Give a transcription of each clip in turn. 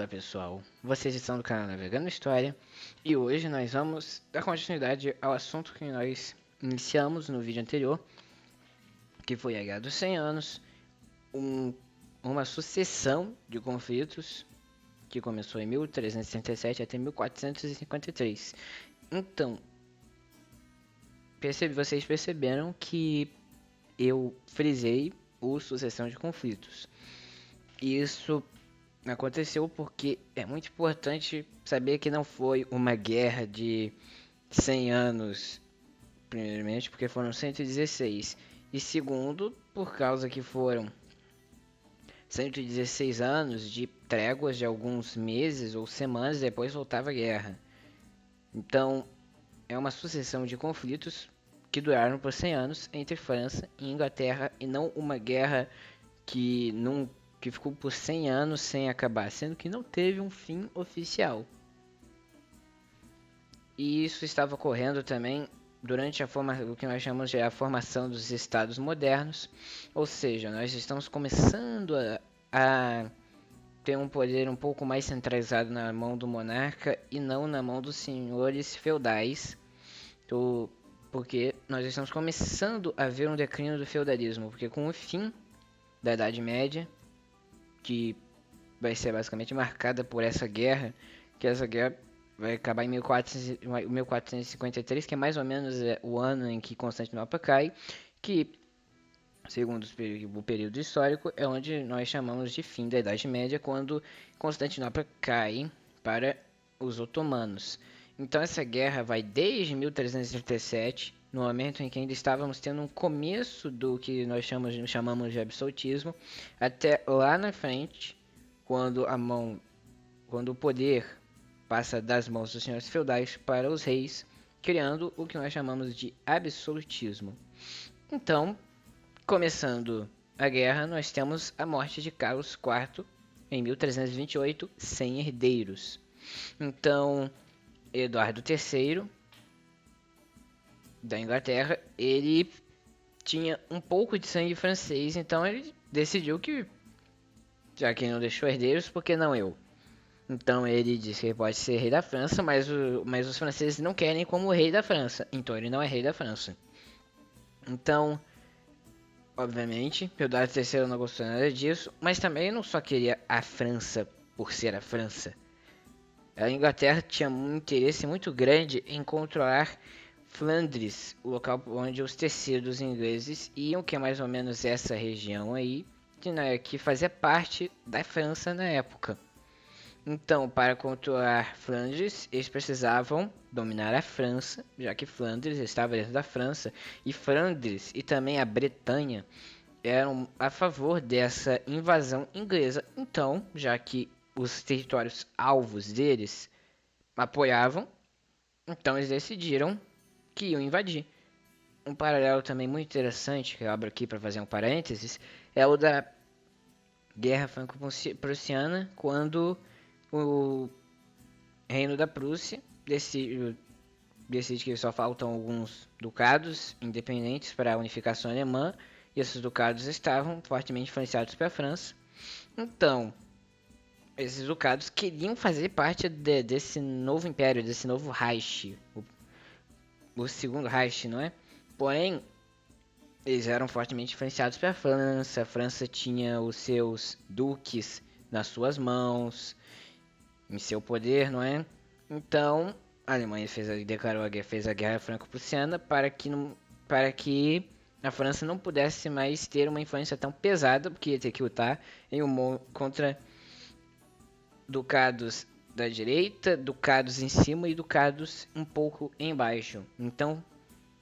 Fala pessoal, vocês estão no canal Navegando História e hoje nós vamos dar continuidade ao assunto que nós iniciamos no vídeo anterior, que foi a Guerra dos 100 Anos, uma sucessão de conflitos que começou em 1337 até 1453. Então, vocês perceberam que eu frisei o sucessão de conflitos. Isso aconteceu porque é muito importante saber que não foi uma guerra de 100 anos, primeiramente porque foram 116, e segundo, por causa que foram 116 anos de tréguas de alguns meses ou semanas, depois voltava a guerra. Então, é uma sucessão de conflitos que duraram por 100 anos entre França e Inglaterra, e não uma guerra que ficou por 100 anos sem acabar, sendo que não teve um fim oficial. E isso estava ocorrendo também durante o que nós chamamos de a formação dos estados modernos, ou seja, nós estamos começando a ter um poder um pouco mais centralizado na mão do monarca e não na mão dos senhores feudais, porque nós estamos começando a ver um declínio do feudalismo, porque com o fim da Idade Média, que vai ser basicamente marcada por essa guerra, que essa guerra vai acabar em 1453, que é mais ou menos o ano em que Constantinopla cai, que, segundo o período histórico, é onde nós chamamos de fim da Idade Média, quando Constantinopla cai para os otomanos. Então essa guerra vai desde 1337, no momento em que ainda estávamos tendo um começo do que nós chamamos de absolutismo, até lá na frente, quando o poder passa das mãos dos senhores feudais para os reis, criando o que nós chamamos de absolutismo. Então, começando a guerra, nós temos a morte de Carlos IV em 1328, sem herdeiros. Então, Eduardo III da Inglaterra, ele tinha um pouco de sangue francês, então ele decidiu que, já que ele não deixou herdeiros, por que não eu? Então ele disse que ele pode ser rei da França, mas os franceses não querem como rei da França, então ele não é rei da França. Então, obviamente, Eduardo III não gostou nada disso, mas também não só queria a França por ser a França. A Inglaterra tinha um interesse muito grande em controlar Flandres, o local onde os tecidos ingleses iam, que é mais ou menos essa região aí, que fazia parte da França na época. Então, para controlar Flandres, eles precisavam dominar a França, já que Flandres estava dentro da França, e Flandres e também a Bretanha eram a favor dessa invasão inglesa. Então, já que os territórios alvos deles apoiavam, então eles decidiram que iam invadir. Um paralelo também muito interessante, que eu abro aqui para fazer um parênteses, é o da Guerra Franco-Prussiana, quando o Reino da Prússia decide que só faltam alguns ducados independentes para a unificação alemã, e esses ducados estavam fortemente influenciados pela França. Então, esses ducados queriam fazer parte desse novo império, desse novo Reich, o segundo Reich, não é? Porém, eles eram fortemente influenciados pela França. A França tinha os seus duques nas suas mãos, em seu poder, não é? Então, a Alemanha fez a guerra franco-prussiana para que a França não pudesse mais ter uma influência tão pesada, porque ia ter que lutar contra ducados da direita, ducados em cima e ducados um pouco embaixo. Então,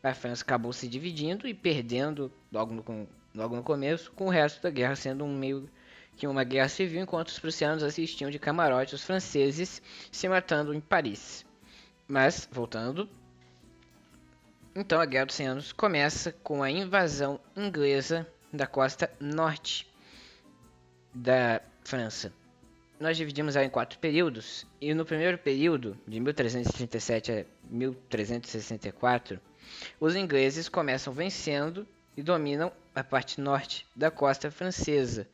a França acabou se dividindo e perdendo logo no começo, com o resto da guerra sendo meio que uma guerra civil, enquanto os prussianos assistiam de camarote os franceses se matando em Paris. Mas, voltando, então a Guerra dos 100 Anos começa com a invasão inglesa da costa norte da França. Nós dividimos ela em 4 períodos, e no primeiro período, de 1337 a 1364, os ingleses começam vencendo e dominam a parte norte da costa francesa,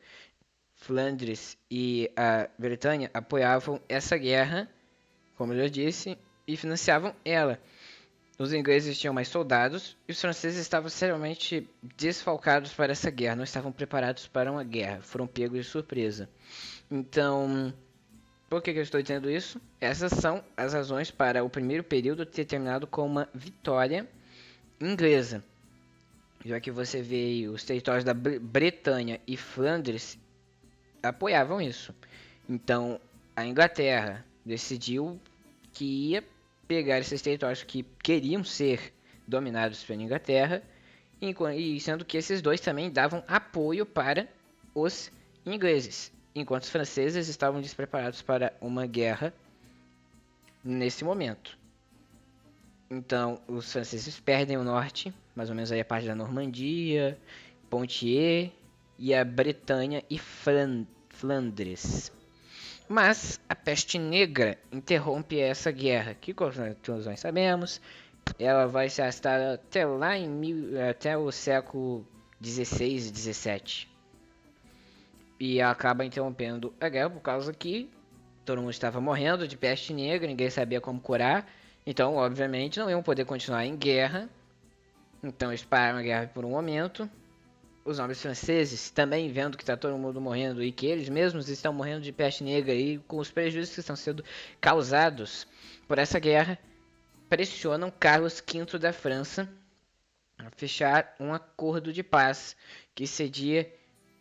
Flandres e a Bretanha apoiavam essa guerra, como eu já disse, e financiavam ela. Os ingleses tinham mais soldados e os franceses estavam seriamente desfalcados para essa guerra, não estavam preparados para uma guerra, foram pegos de surpresa. Então, por que eu estou dizendo isso? Essas são as razões para o primeiro período ter terminado com uma vitória inglesa. Já que você vê aí, os territórios da Bretanha e Flandres apoiavam isso. Então, a Inglaterra decidiu que ia pegar esses territórios que queriam ser dominados pela Inglaterra, e sendo que esses dois também davam apoio para os ingleses, enquanto os franceses estavam despreparados para uma guerra nesse momento. Então, os franceses perdem o norte, mais ou menos aí a parte da Normandia, Poitiers e a Bretanha e Flandres. Mas a peste negra interrompe essa guerra, que como todos nós sabemos, ela vai se arrastar até o século XVI e XVII. E acaba interrompendo a guerra por causa que todo mundo estava morrendo de peste negra, ninguém sabia como curar. Então, obviamente, não iam poder continuar em guerra. Então, eles pararam a guerra por um momento. Os nobres franceses, também vendo que está todo mundo morrendo e que eles mesmos estão morrendo de peste negra e com os prejuízos que estão sendo causados por essa guerra, pressionam Carlos V da França a fechar um acordo de paz que cedia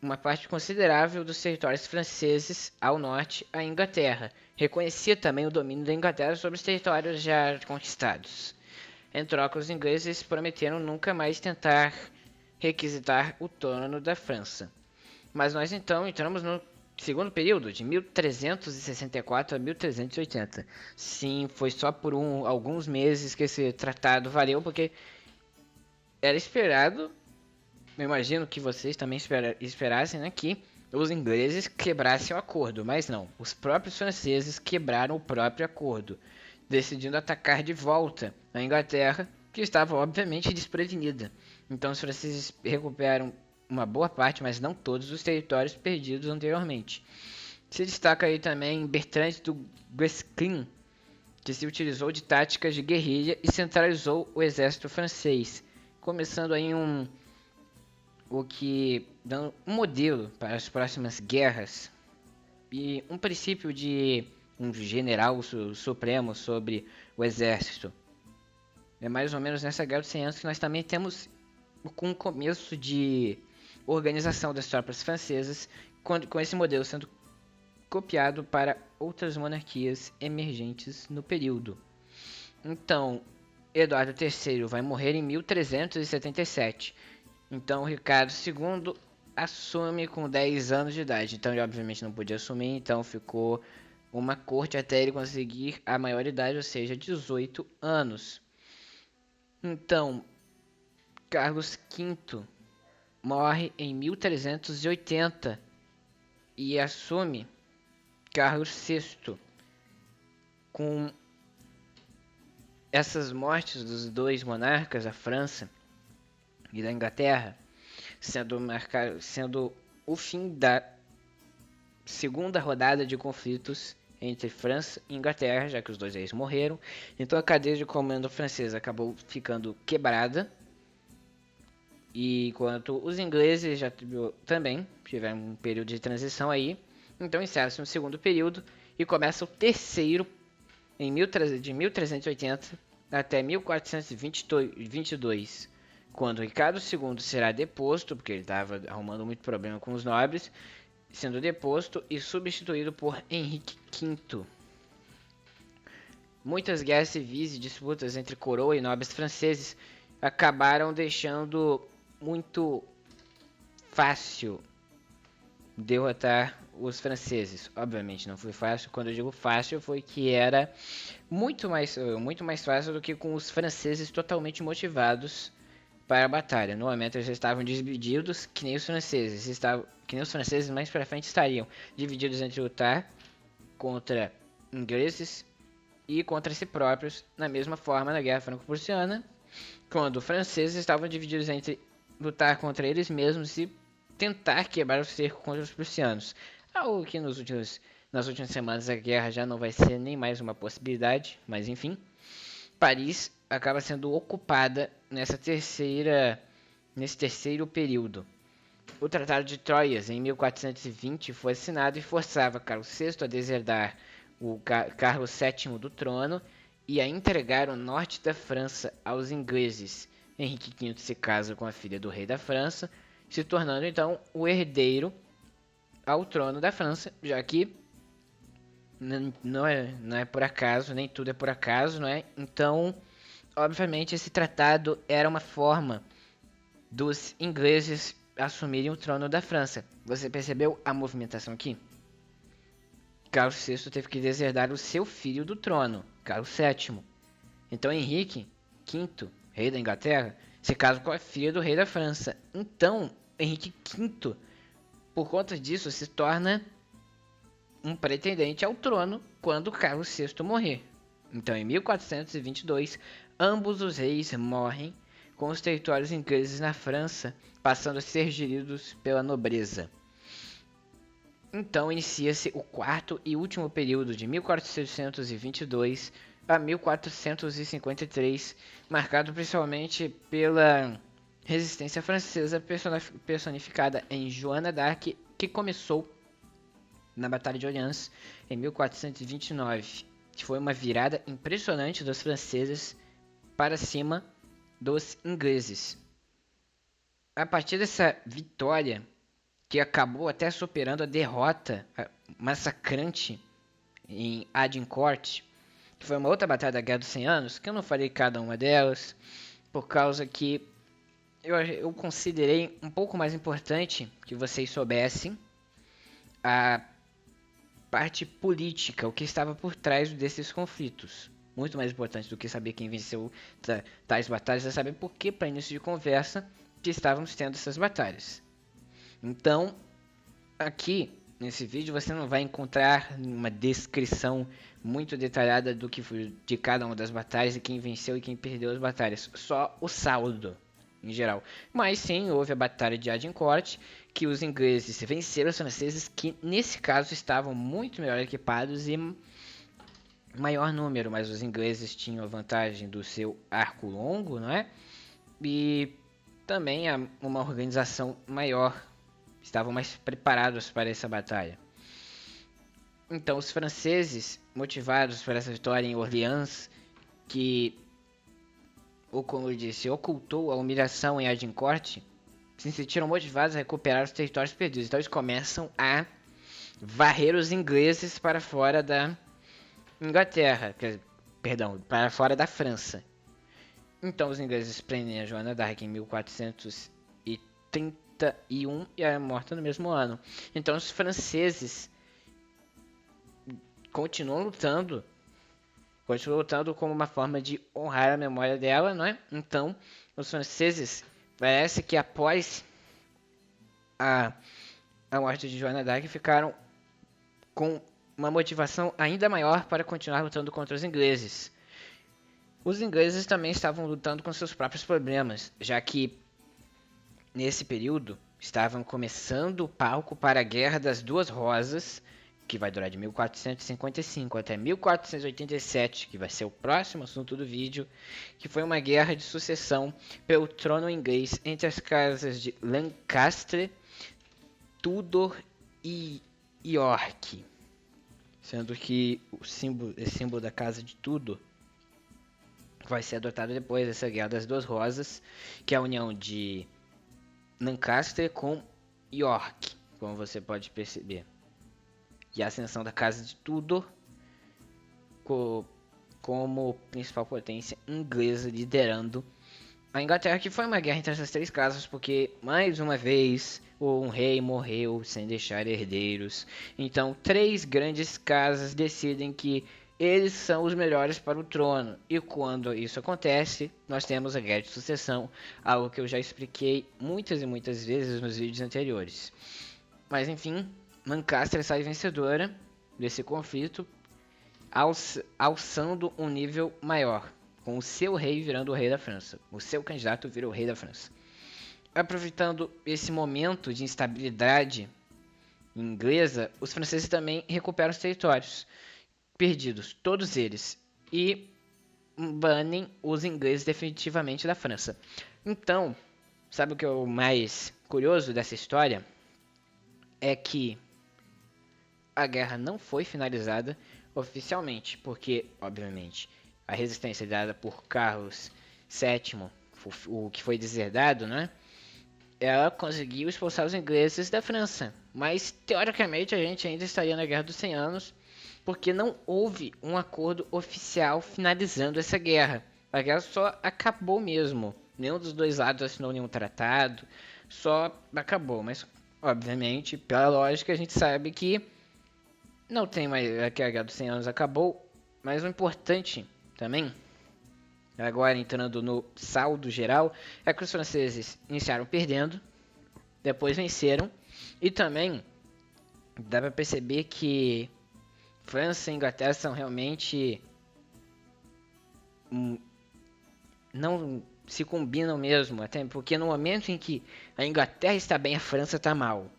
uma parte considerável dos territórios franceses ao norte à Inglaterra. Reconhecia também o domínio da Inglaterra sobre os territórios já conquistados. Em troca, os ingleses prometeram nunca mais tentar requisitar o trono da França. Mas nós então entramos no segundo período, de 1364 a 1380. Sim, foi só por alguns meses que esse tratado valeu, porque era esperado, eu imagino que vocês também esperassem, né, que os ingleses quebrassem o acordo, mas não. Os próprios franceses quebraram o próprio acordo, decidindo atacar de volta a Inglaterra, que estava obviamente desprevenida. Então os franceses recuperaram uma boa parte, mas não todos os territórios perdidos anteriormente. Se destaca aí também Bertrand du Guesclin, que se utilizou de táticas de guerrilha e centralizou o exército francês, começando aí dando um modelo para as próximas guerras e um princípio de um general supremo sobre o exército. É mais ou menos nessa guerra dos 100 anos que nós também temos com o começo de organização das tropas francesas, com esse modelo sendo copiado para outras monarquias emergentes no período. Então, Eduardo III vai morrer em 1377. Então, Ricardo II assume com 10 anos de idade. Então, ele obviamente não podia assumir, então ficou uma corte até ele conseguir a maioridade, ou seja, 18 anos. Então, Carlos V morre em 1380 e assume Carlos VI. Com essas mortes dos dois monarcas, da França e da Inglaterra, sendo o fim da segunda rodada de conflitos entre França e Inglaterra, já que os dois reis morreram. Então a cadeia de comando francesa acabou ficando quebrada, e enquanto os ingleses já também tiveram um período de transição aí. Então encerra-se um segundo período e começa o terceiro de 1380 até 1422, quando Ricardo II será deposto, porque ele estava arrumando muito problema com os nobres, sendo deposto e substituído por Henrique V. Muitas guerras civis e disputas entre coroa e nobres franceses acabaram deixando muito fácil derrotar os franceses. Obviamente não foi fácil. Quando eu digo fácil, foi que era muito mais fácil do que com os franceses totalmente motivados para a batalha. No momento eles estavam divididos, que nem os franceses mais para frente estariam divididos entre lutar contra ingleses e contra si próprios, na mesma forma na Guerra Franco-Prussiana, quando os franceses estavam divididos entre lutar contra eles mesmos e tentar quebrar o cerco contra os prussianos. Algo que nas últimas semanas a guerra já não vai ser nem mais uma possibilidade, mas enfim. Paris acaba sendo ocupada nesse terceiro período. O Tratado de Troias, em 1420, foi assinado e forçava Carlos VI a deserdar o Carlos VII do trono e a entregar o norte da França aos ingleses. Henrique V se casa com a filha do rei da França, se tornando então o herdeiro ao trono da França, já que não é por acaso, nem tudo é por acaso, não é? Então, obviamente, esse tratado era uma forma dos ingleses assumirem o trono da França. Você percebeu a movimentação aqui? Carlos VI teve que deserdar o seu filho do trono, Carlos VII. Então Henrique V, rei da Inglaterra, se casa com a filha do rei da França. Então Henrique V, por conta disso, se torna um pretendente ao trono quando Carlos VI morrer. Então em 1422, ambos os reis morrem, com os territórios ingleses na França passando a ser geridos pela nobreza. Então inicia-se o quarto e último período de 1422 a 1453, marcado principalmente pela resistência francesa personificada em Joana d'Arc, que começou na Batalha de Orleans em 1429, que foi uma virada impressionante dos franceses para cima dos ingleses. A partir dessa vitória, que acabou até superando a derrota massacrante em Agincourt, que foi uma outra batalha da Guerra dos 100 Anos, que eu não falei cada uma delas, por causa que eu considerei um pouco mais importante que vocês soubessem a parte política, o que estava por trás desses conflitos. Muito mais importante do que saber quem venceu tais batalhas, é saber por que, para início de conversa, que estávamos tendo essas batalhas. Então, aqui nesse vídeo você não vai encontrar uma descrição muito detalhada do que foi de cada uma das batalhas e quem venceu e quem perdeu as batalhas, só o saldo em geral. Mas sim, houve a batalha de Agincourt, que os ingleses venceram os franceses, que nesse caso estavam muito melhor equipados e maior número, mas os ingleses tinham a vantagem do seu arco longo, não é? E também uma organização maior, estavam mais preparados para essa batalha. Então os franceses, motivados por essa vitória em Orleans, que, ou como eu disse, ocultou a humilhação em Agincourt, se sentiram motivados a recuperar os territórios perdidos. Então eles começam a varrer os ingleses para fora da Inglaterra, para fora da França. Então os ingleses prendem a Joana d'Arc em 1431 e é morta no mesmo ano. Então os franceses continuam lutando como uma forma de honrar a memória dela, não é? Então os franceses, parece que após a morte de Joana d'Arc, ficaram com uma motivação ainda maior para continuar lutando contra os ingleses. Os ingleses também estavam lutando com seus próprios problemas, já que nesse período estavam começando o palco para a Guerra das Duas Rosas, que vai durar de 1455 até 1487, que vai ser o próximo assunto do vídeo, que foi uma guerra de sucessão pelo trono inglês entre as casas de Lancaster, Tudor e York, sendo que o símbolo da casa de Tudor vai ser adotado depois dessa Guerra das Duas Rosas, que é a união de Lancaster com York, como você pode perceber. E a ascensão da casa de Tudor como principal potência inglesa, liderando a Inglaterra, que foi uma guerra entre essas três casas, porque mais uma vez um rei morreu sem deixar herdeiros. Então três grandes casas decidem que eles são os melhores para o trono. E quando isso acontece, nós temos a guerra de sucessão, algo que eu já expliquei muitas e muitas vezes nos vídeos anteriores. Mas enfim, Lancaster sai vencedora desse conflito, alçando um nível maior, com o seu rei virando o rei da França. O seu candidato vira o rei da França. Aproveitando esse momento de instabilidade inglesa, os franceses também recuperam os territórios perdidos, todos eles, e banem os ingleses definitivamente da França. Então, sabe o que é o mais curioso dessa história? É que a guerra não foi finalizada oficialmente, porque, obviamente, a resistência dada por Carlos VII, o que foi deserdado, né? Ela conseguiu expulsar os ingleses da França. Mas, teoricamente, a gente ainda estaria na Guerra dos 100 Anos, porque não houve um acordo oficial finalizando essa guerra. A guerra só acabou mesmo. Nenhum dos dois lados assinou nenhum tratado, só acabou. Mas, obviamente, pela lógica, a gente sabe que não tem mais. Que a Guerra dos 100 Anos acabou. Mas o importante também, agora entrando no saldo geral, é que os franceses iniciaram perdendo, depois venceram, e também dá para perceber que França e Inglaterra são realmente não se combinam mesmo, até porque no momento em que a Inglaterra está bem, a França está mal.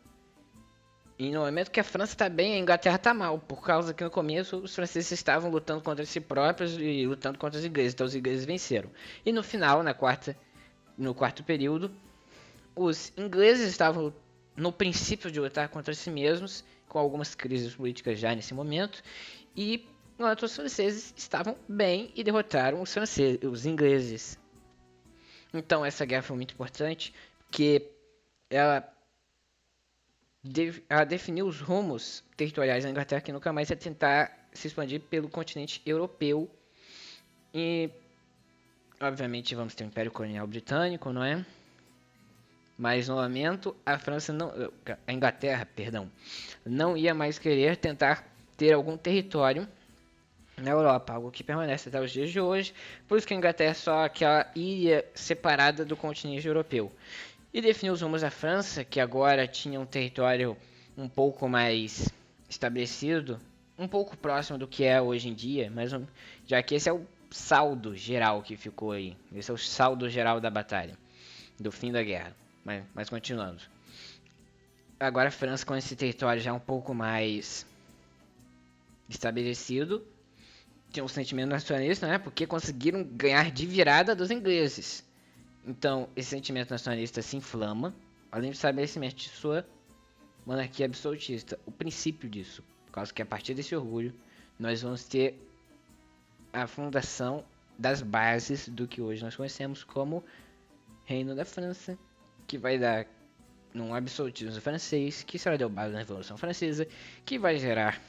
E no momento que a França está bem, a Inglaterra está mal, por causa que no começo os franceses estavam lutando contra si próprios e lutando contra os ingleses, então os ingleses venceram. E no final, no quarto período, os ingleses estavam no princípio de lutar contra si mesmos, com algumas crises políticas já nesse momento, e enquanto os franceses estavam bem e derrotaram os ingleses. Então essa guerra foi muito importante, porque ela, ela definiu os rumos territoriais da Inglaterra, que nunca mais ia tentar se expandir pelo continente europeu. E, obviamente, vamos ter o Império Colonial Britânico, não é? Mas no momento a Inglaterra, perdão, não ia mais querer tentar ter algum território na Europa, algo que permanece até os dias de hoje, por isso que a Inglaterra é só aquela ilha separada do continente europeu. E definiu os rumos da França, que agora tinha um território um pouco mais estabelecido, um pouco próximo do que é hoje em dia, mas já que esse é o saldo geral que ficou aí, esse é o saldo geral da batalha, do fim da guerra. Mas continuando. Agora a França com esse território já um pouco mais estabelecido, tinha um sentimento nacionalista, né? Porque conseguiram ganhar de virada dos ingleses. Então, esse sentimento nacionalista se inflama, além do estabelecimento de sua monarquia absolutista. O princípio disso, por causa que a partir desse orgulho, nós vamos ter a fundação das bases do que hoje nós conhecemos como Reino da França, que vai dar num absolutismo francês, que será deu base na Revolução Francesa, que vai gerar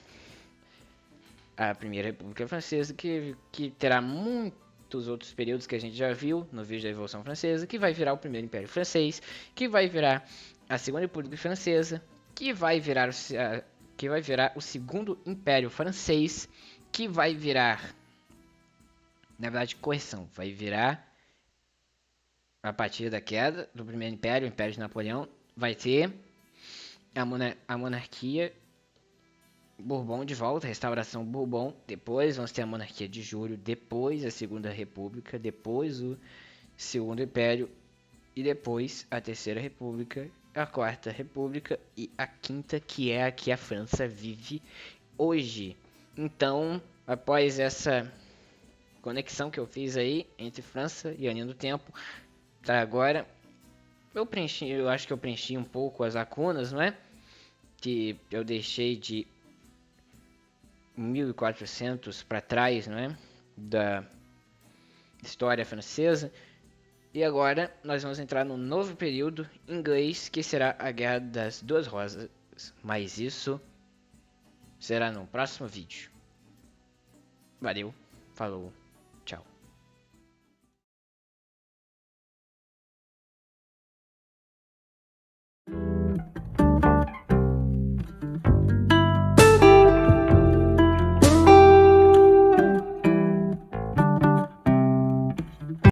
a Primeira República Francesa, que terá muitos outros períodos que a gente já viu no vídeo da Revolução Francesa, que vai virar o Primeiro Império Francês, que vai virar a Segunda República Francesa, que vai virar o Segundo Império Francês, que vai virar, na verdade, correção, vai virar a partir da queda do Primeiro Império, o Império de Napoleão, vai ter a monarquia Bourbon de volta, restauração Bourbon, depois vamos ter a monarquia de Júlio, depois a Segunda República, depois o Segundo Império e depois a Terceira República, a Quarta República e a Quinta, que é a que a França vive hoje. Então, após essa conexão que eu fiz aí entre França e a linha do tempo, tá agora eu acho que eu preenchi um pouco as lacunas, não é? Que eu deixei de 1400 para trás, não é? Da história francesa. E agora nós vamos entrar num novo período inglês, que será a Guerra das Duas Rosas. Mas isso será no próximo vídeo. Valeu, falou, tchau.